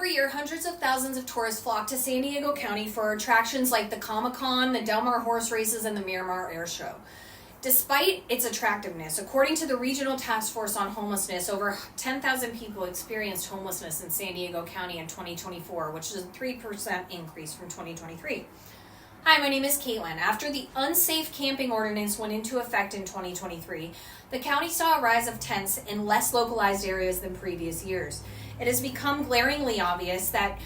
Every year, hundreds of thousands of tourists flock to San Diego County for attractions like the Comic-Con, the Del Mar Horse Races, and the Miramar Air Show. Despite its attractiveness, according to the Regional Task Force on Homelessness, over 10,000 people experienced homelessness in San Diego County in 2024, which is a 3% increase from 2023. Hi, my name is Caitlin. After the unsafe camping ordinance went into effect in 2023, the county saw a rise of tents in less localized areas than previous years. It has become glaringly obvious that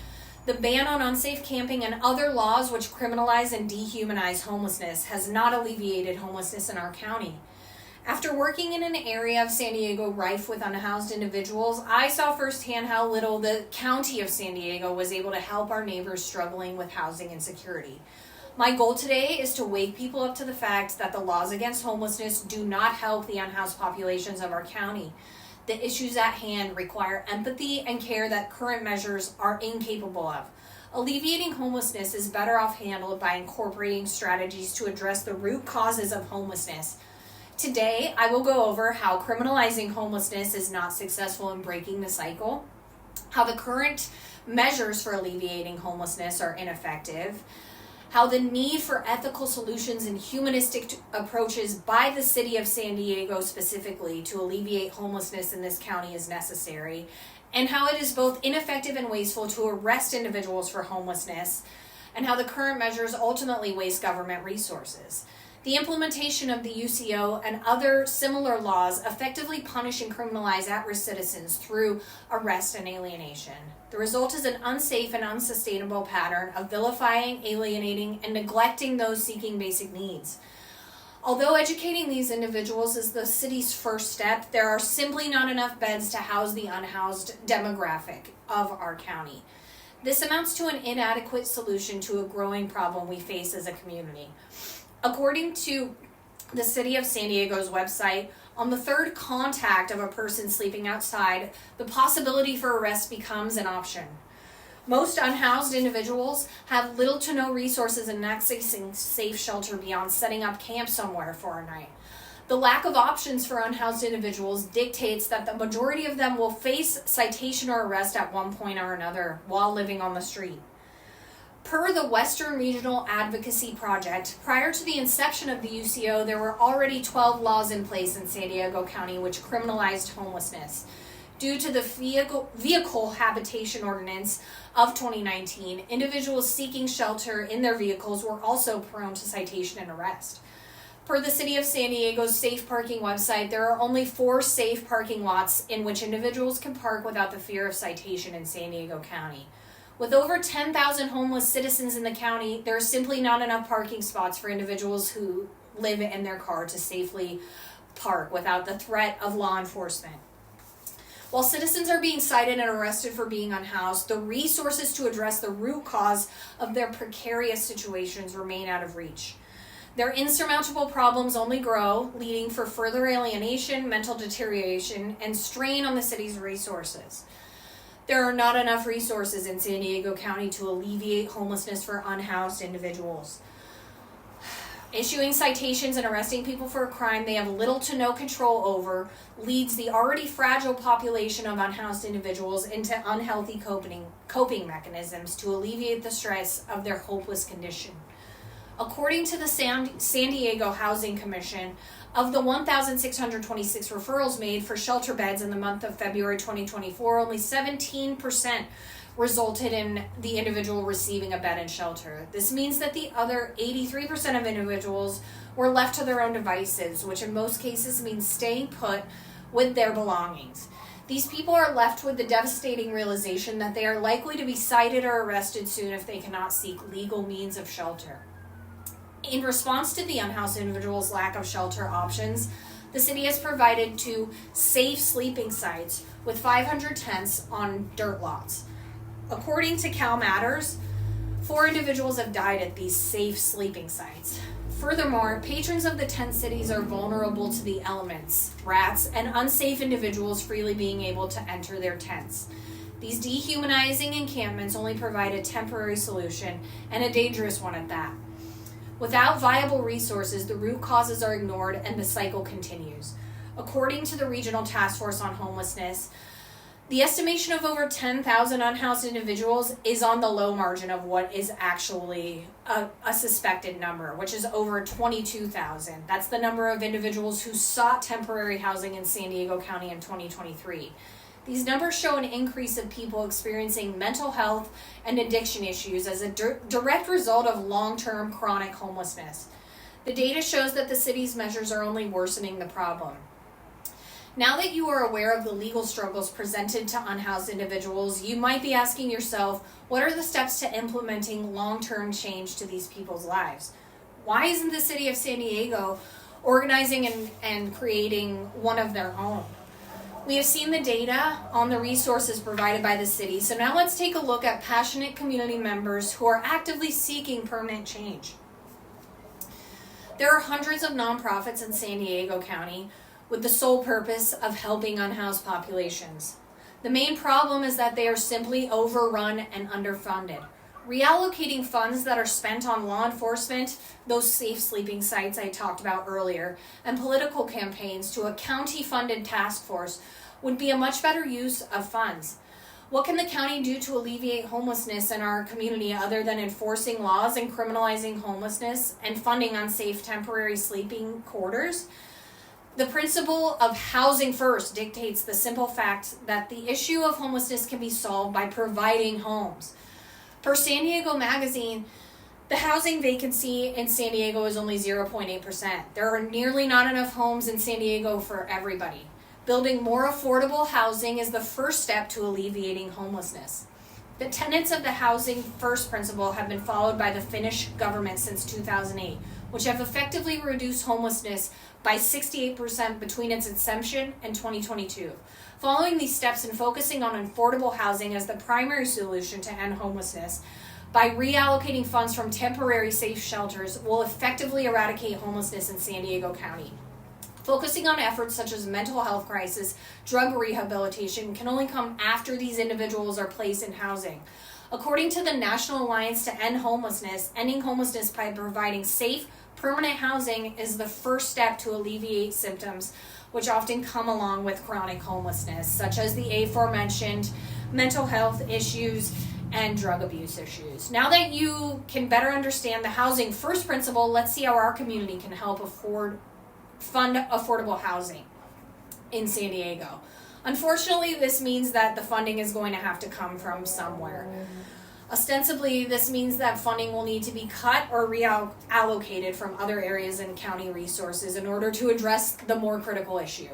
the ban on unsafe camping and other laws which criminalize and dehumanize homelessness has not alleviated homelessness in our county. After working in an area of San Diego rife with unhoused individuals, I saw firsthand how little the county of San Diego was able to help our neighbors struggling with housing insecurity. My goal today is to wake people up to the fact that the laws against homelessness do not help the unhoused populations of our county. The issues at hand require empathy and care that current measures are incapable of. Alleviating homelessness is better off handled by incorporating strategies to address the root causes of homelessness. Today, I will go over how criminalizing homelessness is not successful in breaking the cycle, how the current measures for alleviating homelessness are ineffective, how the need for ethical solutions and humanistic approaches by the city of San Diego specifically to alleviate homelessness in this county is necessary, and how it is both ineffective and wasteful to arrest individuals for homelessness, and how the current measures ultimately waste government resources. The implementation of the UCO and other similar laws effectively punish and criminalize at-risk citizens through arrest and alienation. The result is an unsafe and unsustainable pattern of vilifying, alienating, and neglecting those seeking basic needs. Although educating these individuals is the city's first step, there are simply not enough beds to house the unhoused demographic of our county. This amounts to an inadequate solution to a growing problem we face as a community. According to the City of San Diego's website, on the third contact of a person sleeping outside, the possibility for arrest becomes an option. Most unhoused individuals have little to no resources in accessing safe shelter beyond setting up camp somewhere for a night. The lack of options for unhoused individuals dictates that the majority of them will face citation or arrest at one point or another while living on the street. Per the Western Regional Advocacy Project, prior to the inception of the UCO, there were already 12 laws in place in San Diego County which criminalized homelessness. Due to the Vehicle Habitation Ordinance of 2019, individuals seeking shelter in their vehicles were also prone to citation and arrest. Per the City of San Diego's Safe Parking website, there are only 4 safe parking lots in which individuals can park without the fear of citation in San Diego County. With over 10,000 homeless citizens in the county, there are simply not enough parking spots for individuals who live in their car to safely park without the threat of law enforcement. While citizens are being cited and arrested for being unhoused, the resources to address the root cause of their precarious situations remain out of reach. Their insurmountable problems only grow, leading for further alienation, mental deterioration, and strain on the city's resources. There are not enough resources in San Diego County to alleviate homelessness for unhoused individuals. Issuing citations and arresting people for a crime they have little to no control over leads the already fragile population of unhoused individuals into unhealthy coping mechanisms to alleviate the stress of their hopeless condition. According to the San Diego Housing Commission, of the 1,626 referrals made for shelter beds in the month of February 2024, only 17% resulted in the individual receiving a bed and shelter. This means that the other 83% of individuals were left to their own devices, which in most cases means staying put with their belongings. These people are left with the devastating realization that they are likely to be cited or arrested soon if they cannot seek legal means of shelter. In response to the unhoused individuals' lack of shelter options, the city has provided 2 safe sleeping sites with 500 tents on dirt lots. According to Cal Matters, 4 individuals have died at these safe sleeping sites. Furthermore, patrons of the tent cities are vulnerable to the elements, rats, and unsafe individuals freely being able to enter their tents. These dehumanizing encampments only provide a temporary solution, and a dangerous one at that. Without viable resources, the root causes are ignored and the cycle continues. According to the Regional Task Force on Homelessness, The estimation of over 10,000 unhoused individuals is on the low margin of what is actually a suspected number, which is over 22,000. That's the number of individuals who sought temporary housing in San Diego County in 2023. These numbers show an increase of people experiencing mental health and addiction issues as a direct result of long-term chronic homelessness. The data shows that the city's measures are only worsening the problem. Now that you are aware of the legal struggles presented to unhoused individuals, you might be asking yourself, what are the steps to implementing long-term change to these people's lives? Why isn't the city of San Diego organizing and creating one of their own? We have seen the data on the resources provided by the city, so now let's take a look at passionate community members who are actively seeking permanent change. There are hundreds of nonprofits in San Diego County with the sole purpose of helping unhoused populations. The main problem is that they are simply overrun and underfunded. Reallocating funds that are spent on law enforcement, those safe sleeping sites I talked about earlier, and political campaigns to a county-funded task force would be a much better use of funds. What can the county do to alleviate homelessness in our community other than enforcing laws and criminalizing homelessness and funding unsafe temporary sleeping quarters? The principle of housing first dictates the simple fact that the issue of homelessness can be solved by providing homes. Per San Diego Magazine, the housing vacancy in San Diego is only 0.8%. There are nearly not enough homes in San Diego for everybody. Building more affordable housing is the first step to alleviating homelessness. The tenets of the housing first principle have been followed by the Finnish government since 2008, which have effectively reduced homelessness by 68% between its inception and 2022. Following these steps and focusing on affordable housing as the primary solution to end homelessness, by reallocating funds from temporary safe shelters will effectively eradicate homelessness in San Diego County. Focusing on efforts such as mental health crisis, drug rehabilitation can only come after these individuals are placed in housing. According to the National Alliance to End Homelessness, ending homelessness by providing safe, permanent housing is the first step to alleviate symptoms which often come along with chronic homelessness, such as the aforementioned mental health issues and drug abuse issues. Now that you can better understand the housing first principle, let's see how our community can help fund affordable housing in San Diego. Unfortunately, this means that the funding is going to have to come from somewhere. Ostensibly, this means that funding will need to be cut or reallocated from other areas and county resources in order to address the more critical issue.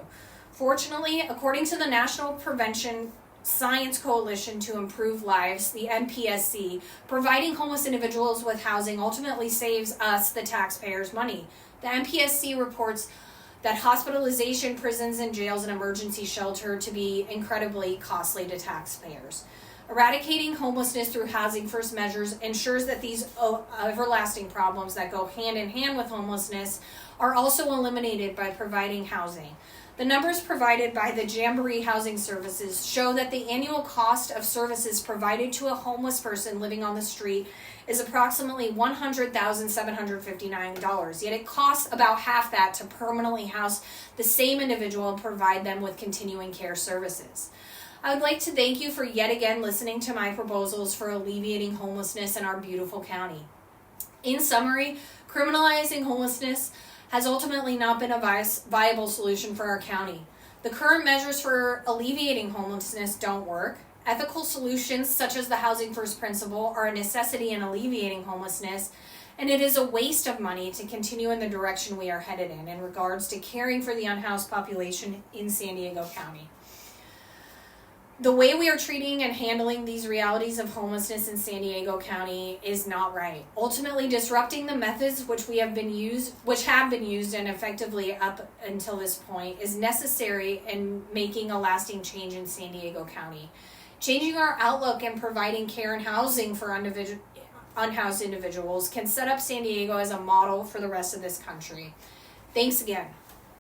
Fortunately, according to the National Prevention Science Coalition to Improve Lives, the NPSC, providing homeless individuals with housing ultimately saves us, the taxpayers, money. The NPSC reports that hospitalization, prisons, and jails and emergency shelter to be incredibly costly to taxpayers. Eradicating homelessness through housing first measures ensures that these everlasting problems that go hand in hand with homelessness are also eliminated by providing housing. The numbers provided by the Jamboree Housing Services show that the annual cost of services provided to a homeless person living on the street is approximately $100,759, yet it costs about half that to permanently house the same individual and provide them with continuing care services. I would like to thank you for yet again listening to my proposals for alleviating homelessness in our beautiful county. In summary, criminalizing homelessness has ultimately not been a viable solution for our county. The current measures for alleviating homelessness don't work. Ethical solutions such as the Housing First principle are a necessity in alleviating homelessness, and it is a waste of money to continue in the direction we are headed in regards to caring for the unhoused population in San Diego County. The way we are treating and handling these realities of homelessness in San Diego County is not right. Ultimately, disrupting the methods which have been used and effectively up until this point is necessary in making a lasting change in San Diego County. Changing our outlook and providing care and housing for unhoused individuals can set up San Diego as a model for the rest of this country. Thanks again.